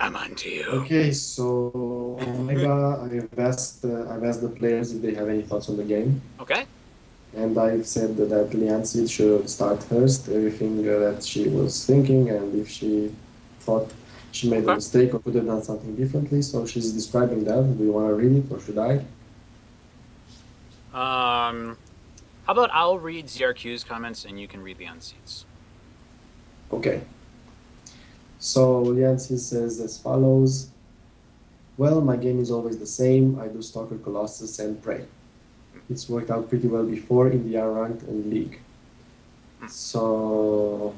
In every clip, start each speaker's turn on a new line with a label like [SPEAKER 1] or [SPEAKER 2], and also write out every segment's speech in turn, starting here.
[SPEAKER 1] I'm on to you.
[SPEAKER 2] Okay, so Omega, I've asked the players if they have any thoughts on the game,
[SPEAKER 1] Okay.
[SPEAKER 2] and I've said that Leandsid should start first, everything that she was thinking, and if she thought she made a
[SPEAKER 1] Okay.
[SPEAKER 2] mistake or could have done something differently. So she's describing that. Do you want to read it or should I?
[SPEAKER 1] How about I'll read ZRQ's comments and you can read the unseats.
[SPEAKER 2] Okay. So Leandsid says as follows. Well, my game is always the same. I do Stalker, Colossus, and Prey. It's worked out pretty well before in the R ranked and League. So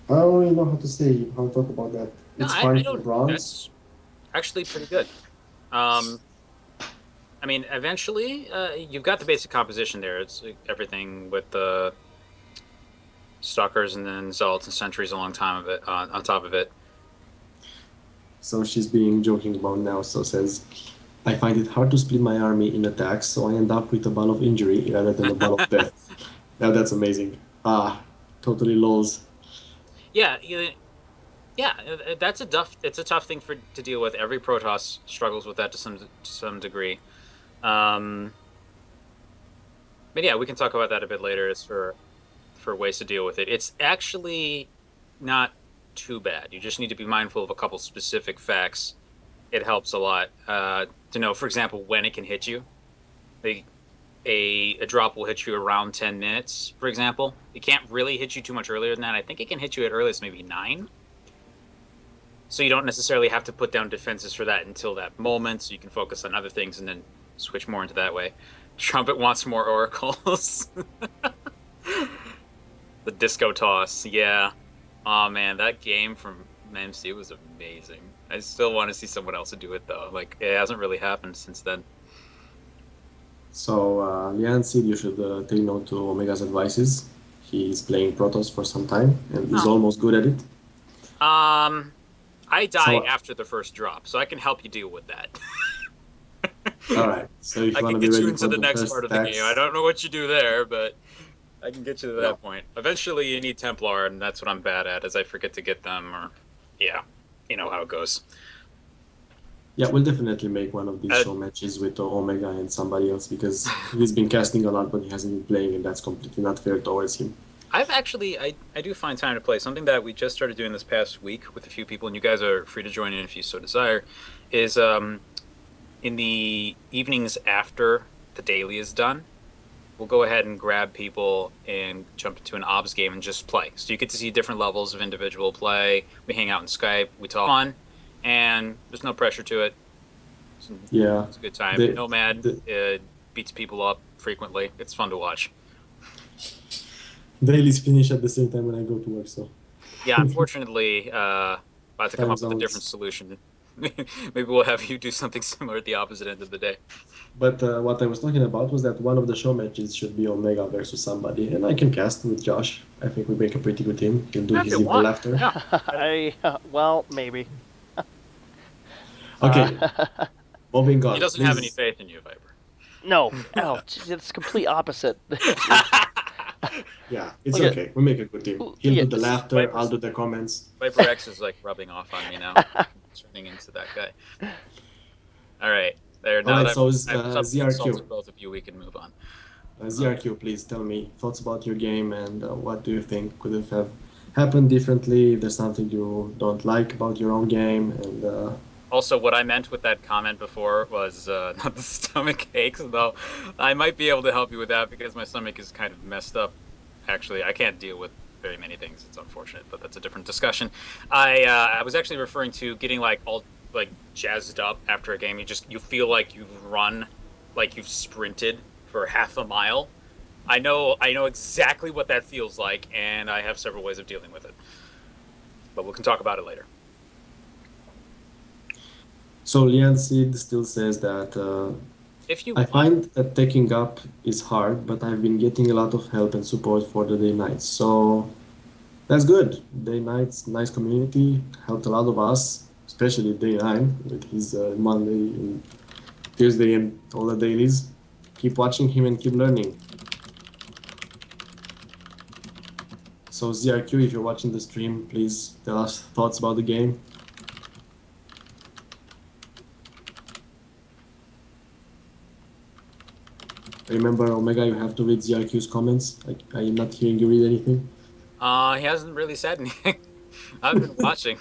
[SPEAKER 2] I don't really know how to say how to talk about that.
[SPEAKER 1] No,
[SPEAKER 2] It's
[SPEAKER 1] I
[SPEAKER 2] fine for
[SPEAKER 1] don't.
[SPEAKER 2] bronze.
[SPEAKER 1] That's actually pretty good. Um, I mean, eventually, you've got the basic composition there. It's like, everything with the stalkers and then zealots and sentries along time of it on top of it.
[SPEAKER 2] So she's being joking about now. So says, I find it hard to split my army in attacks, so I end up with a ball of injury rather than a ball of death. Now that's amazing. Ah, totally lols.
[SPEAKER 1] Yeah, yeah, that's a tough. It's a tough thing to deal with. Every Protoss struggles with that to some degree. Um, but yeah, we can talk about that a bit later. It's for ways to deal with it. It's actually not too bad. You just need to be mindful of a couple specific facts. It helps a lot to know, for example, when it can hit you. Like a drop will hit you around 10 minutes, for example. It can't really hit you too much earlier than that. I think it can hit you at earliest maybe 9. So you don't necessarily have to put down defenses for that until that moment. So you can focus on other things and then switch more into that way. Trumpet wants more oracles. The disco toss, yeah. Oh man, that game from MC was amazing. I still want to see someone else do it though. Like it hasn't really happened since then.
[SPEAKER 2] So Leandsid, you should take note to Omega's advices. He's playing Protoss for some time and he's
[SPEAKER 1] Oh.
[SPEAKER 2] almost good at it.
[SPEAKER 1] I die
[SPEAKER 2] So
[SPEAKER 1] after the first drop, so I can help you deal with that.
[SPEAKER 2] all right. So if
[SPEAKER 1] I
[SPEAKER 2] you want
[SPEAKER 1] can
[SPEAKER 2] to be
[SPEAKER 1] get you
[SPEAKER 2] ready
[SPEAKER 1] into
[SPEAKER 2] for
[SPEAKER 1] the
[SPEAKER 2] the
[SPEAKER 1] next
[SPEAKER 2] first
[SPEAKER 1] part of the game. I
[SPEAKER 2] attacks,
[SPEAKER 1] don't know what you do there, but I can get you to
[SPEAKER 2] no.
[SPEAKER 1] that point. Eventually, you need Templar, and that's what I'm bad at, is I forget to get them, or yeah, you know how it goes.
[SPEAKER 2] Yeah, we'll definitely make one of these
[SPEAKER 1] Uh,
[SPEAKER 2] show matches with Omega and somebody else because he's been casting a lot, but he hasn't been playing, and that's completely not fair towards him.
[SPEAKER 1] I've actually, I do find time to play. Something that we just started doing this past week with a few people, and you guys are free to join in if you so desire, is in the evenings after the daily is done, we'll go ahead and grab people and jump into an OBS game and just play. So you get to see different levels of individual play. We hang out in Skype, we talk fun, and there's no pressure to it.
[SPEAKER 2] Yeah,
[SPEAKER 1] It's a good time.
[SPEAKER 2] the,
[SPEAKER 1] Nomad
[SPEAKER 2] the
[SPEAKER 1] beats people up frequently. It's fun to watch.
[SPEAKER 2] dailies finish at the same time when I go to work, so
[SPEAKER 1] Yeah, unfortunately, I'll have to come
[SPEAKER 2] time
[SPEAKER 1] up with a different
[SPEAKER 2] zones.
[SPEAKER 1] solution. Maybe we'll have you do something similar at the opposite end of the day.
[SPEAKER 2] But what I was talking about was that one of the show matches should be Omega versus somebody, and I can cast with Josh. I think we make a pretty good team. He'll do
[SPEAKER 1] If
[SPEAKER 2] his
[SPEAKER 1] you
[SPEAKER 2] evil
[SPEAKER 1] want,
[SPEAKER 2] laughter.
[SPEAKER 1] yeah.
[SPEAKER 3] Well, maybe.
[SPEAKER 2] Okay, moving
[SPEAKER 1] He
[SPEAKER 2] on,
[SPEAKER 1] doesn't have any
[SPEAKER 2] please.
[SPEAKER 1] faith in you, Viper.
[SPEAKER 3] No. Oh, it's complete opposite.
[SPEAKER 2] Yeah, it's
[SPEAKER 3] Look at-
[SPEAKER 2] okay. We make a good team. He'll
[SPEAKER 3] yeah,
[SPEAKER 2] do the laughter,
[SPEAKER 1] Viper's-
[SPEAKER 2] I'll do the comments.
[SPEAKER 1] Viper X is like rubbing off on me now. Turning into that guy. All right. There. Now
[SPEAKER 2] Alright,
[SPEAKER 1] that
[SPEAKER 2] so
[SPEAKER 1] I've insulted
[SPEAKER 2] ZRQ.
[SPEAKER 1] both of you, we can move on.
[SPEAKER 2] ZRQ, please tell me thoughts about your game and what do you think could have happened differently, if there's something you don't like about your own game, and
[SPEAKER 1] Also, what I meant with that comment before was not the stomach aches, though. I might be able to help you with that because my stomach is kind of messed up. Actually, I can't deal with very many things. It's unfortunate, but that's a different discussion. I was actually referring to getting like all like jazzed up after a game. You feel like you've run, like you've sprinted for half a mile. I know exactly what that feels like, and I have several ways of dealing with it. But we can talk about it later.
[SPEAKER 2] so Leandsid still says that
[SPEAKER 1] If you
[SPEAKER 2] I
[SPEAKER 1] want.
[SPEAKER 2] find that taking up is hard, but I've been getting a lot of help and support for the day nights. So that's good. Day nights, nice community, helped a lot of us, especially day nine with his Monday and Tuesday and all the dailies. Keep watching him and keep learning. So ZRQ, if you're watching the stream, please tell us thoughts about the game. Remember, Omega, you have to read ZRQ's comments. I'm not hearing you read anything.
[SPEAKER 1] He hasn't really said anything. I've been watching.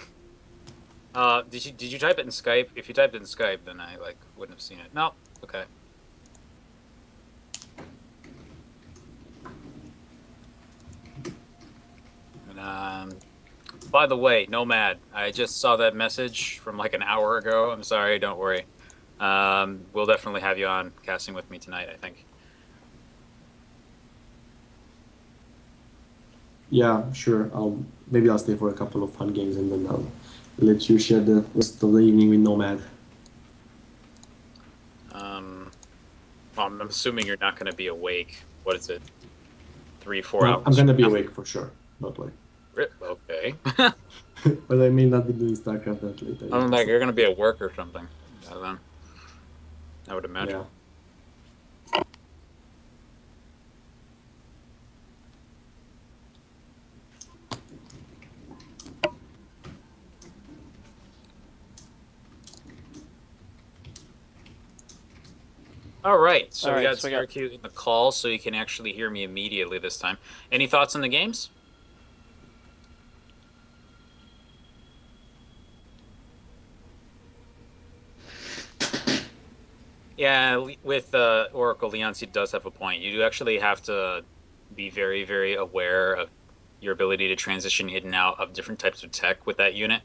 [SPEAKER 1] Did you type it in Skype? If you typed it in Skype, then I like wouldn't have seen it. No. Okay. And by the way, Nomad, I just saw that message from like an hour ago. I'm sorry, don't worry. We'll definitely have you on casting with me tonight, I think.
[SPEAKER 2] Yeah, sure. Maybe I'll stay for a couple of fun games and then I'll let you share the rest of the evening with Nomad.
[SPEAKER 1] Well, I'm assuming you're not going to be awake. What is it? 3-4 hours?
[SPEAKER 2] I'm gonna be awake for sure. Not like.
[SPEAKER 1] Okay.
[SPEAKER 2] But I may not be doing StarCraft that late.
[SPEAKER 1] I'm like, you're going to be at work or something. I would imagine.
[SPEAKER 2] Yeah.
[SPEAKER 1] All right, so
[SPEAKER 3] All
[SPEAKER 1] we
[SPEAKER 3] right,
[SPEAKER 1] got
[SPEAKER 3] so we got-
[SPEAKER 1] zrq in the call, so you can actually hear me immediately this time. Any thoughts on the games? Yeah, with Oracle, leandsidhe does have a point. You do actually have to be very, very aware of your ability to transition in and out of different types of tech with that unit.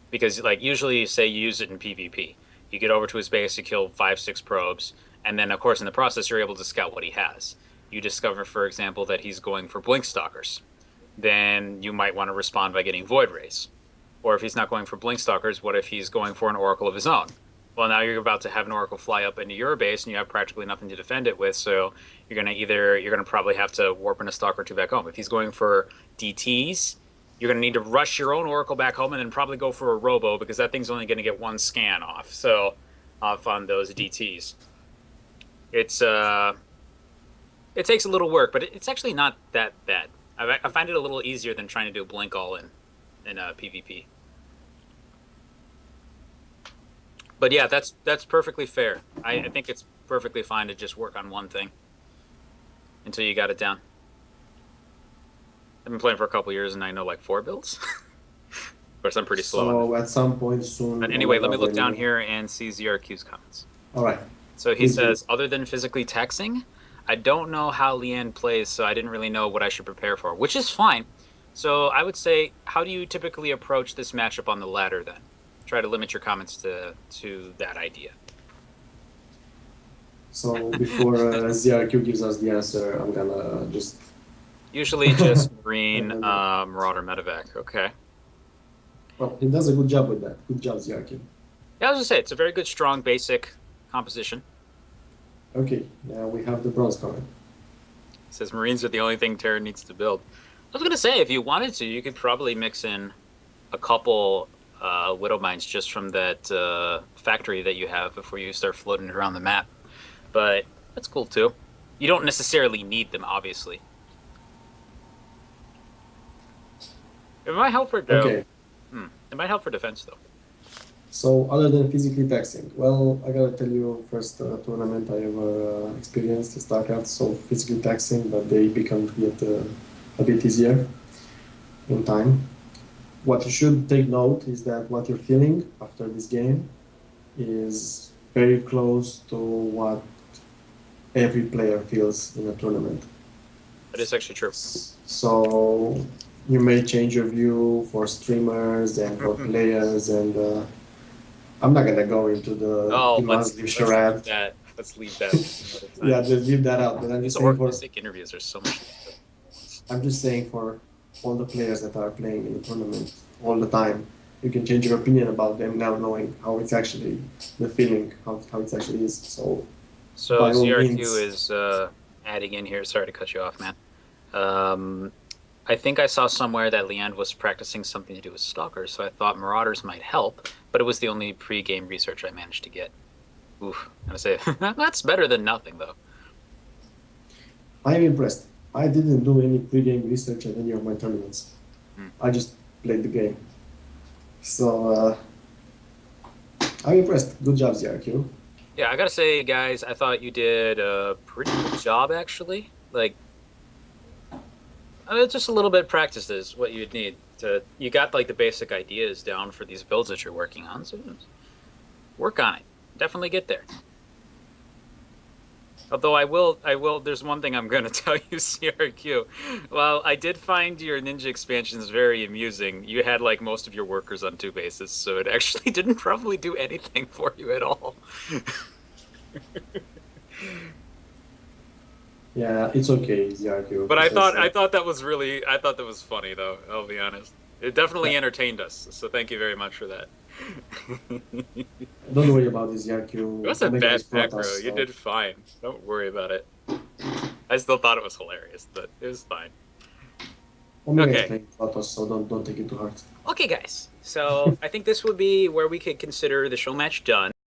[SPEAKER 1] Because, like, usually, say you use it in PvP. You get over to his base, you kill 5-6 probes, and then, of course, in the process, you're able to scout what he has. You discover, for example, that he's going for Blink Stalkers. Then you might want to respond by getting Void Rays. Or if he's not going for Blink Stalkers, what if he's going for an Oracle of his own? Well, now you're about to have an Oracle fly up into your base, and you have practically nothing to defend it with, so you're gonna probably have to warp in a Stalker 2 back home. If he's going for DTs, you're going to need to rush your own Oracle back home and then probably go for a Robo because that thing's only going to get one scan off. So off on those DTs. It takes a little work, but it's actually not that bad. I find it a little easier than trying to do Blink all in PvP. But yeah, that's perfectly fair. I think it's perfectly fine to just work on one thing until you got it down. I've been playing for a couple years and I know like 4 builds. Of course, I'm pretty slow.
[SPEAKER 2] So at some point soon.
[SPEAKER 1] But anyway, let me look down here and see zrq's comments.
[SPEAKER 2] All right.
[SPEAKER 1] So he says, other than physically taxing, I don't know how Leanne plays, so I didn't really know what I should prepare for, which is fine. So I would say, how do you typically approach this matchup on the ladder then? Try to limit your comments to that idea.
[SPEAKER 2] So before zrq gives us the answer, I'm gonna just.
[SPEAKER 1] Usually just Marine, Marauder, Medevac. Okay.
[SPEAKER 2] Well, he does a good job with that. Good job, zrq.
[SPEAKER 1] Yeah, I was gonna say it's a very good, strong, basic composition.
[SPEAKER 2] Okay, now we have the bronze card.
[SPEAKER 1] It says Marines are the only thing Terra needs to build. I was gonna say if you wanted to, you could probably mix in a couple Widow Mines just from that factory that you have before you start floating around the map. But that's cool too. You don't necessarily need them, obviously. It might help for
[SPEAKER 2] Okay.
[SPEAKER 1] It might help for defense though.
[SPEAKER 2] So other than physically taxing, well, I gotta tell you, first tournament I ever experienced is StarCraft, so physically taxing, but they become get a bit easier in time. What you should take note is that what you're feeling after this game is very close to what every player feels in a tournament.
[SPEAKER 1] That is actually true.
[SPEAKER 2] So you may change your view for streamers and for players, and I'm not gonna go into the
[SPEAKER 1] let's
[SPEAKER 2] charade.
[SPEAKER 1] leave that another time.
[SPEAKER 2] Yeah, just leave that out. But I'm
[SPEAKER 1] These
[SPEAKER 2] just saying
[SPEAKER 1] organistic interviews are so much.
[SPEAKER 2] I'm just saying for all the players that are playing in the tournament all the time, you can change your opinion about them now, knowing how it's actually the feeling, how it actually is. So by all
[SPEAKER 1] zrq
[SPEAKER 2] means-
[SPEAKER 1] is adding in here. Sorry to cut you off, man. I think I saw somewhere that Leanne was practicing something to do with stalkers, so I thought Marauders might help, but it was the only pre-game research I managed to get. Oof, I'm gonna say that's better than nothing, though.
[SPEAKER 2] I'm impressed. I didn't do any pre-game research at any of my tournaments. I just played the game. So I'm impressed. Good job, zrq.
[SPEAKER 1] Yeah, I gotta say, guys, I thought you did a pretty good job, actually. Like, just a little bit of practice is what you'd need to. You got like the basic ideas down for these builds that you're working on, so just work on it. Definitely get there. Although I will. There's one thing I'm going to tell you, CRQ. Well, I did find your ninja expansions very amusing. You had like most of your workers on two bases, so it actually didn't probably do anything for you at all.
[SPEAKER 2] Yeah, it's okay, zrq.
[SPEAKER 1] But I
[SPEAKER 2] Because
[SPEAKER 1] thought I thought that was really I thought that was funny though. I'll be honest. It definitely
[SPEAKER 2] yeah,
[SPEAKER 1] entertained us. So thank you very much for that.
[SPEAKER 2] don't worry about this,
[SPEAKER 1] It
[SPEAKER 2] zrq.
[SPEAKER 1] was a
[SPEAKER 2] Omega is
[SPEAKER 1] bad macro.
[SPEAKER 2] Protoss,
[SPEAKER 1] You
[SPEAKER 2] so
[SPEAKER 1] did fine. Don't worry about it. I still thought it was hilarious, but it was fine.
[SPEAKER 2] Omega is
[SPEAKER 1] Okay.
[SPEAKER 2] playing Protoss, so don't take it to heart.
[SPEAKER 1] Okay, guys. So I think this would be where we could consider the show match done.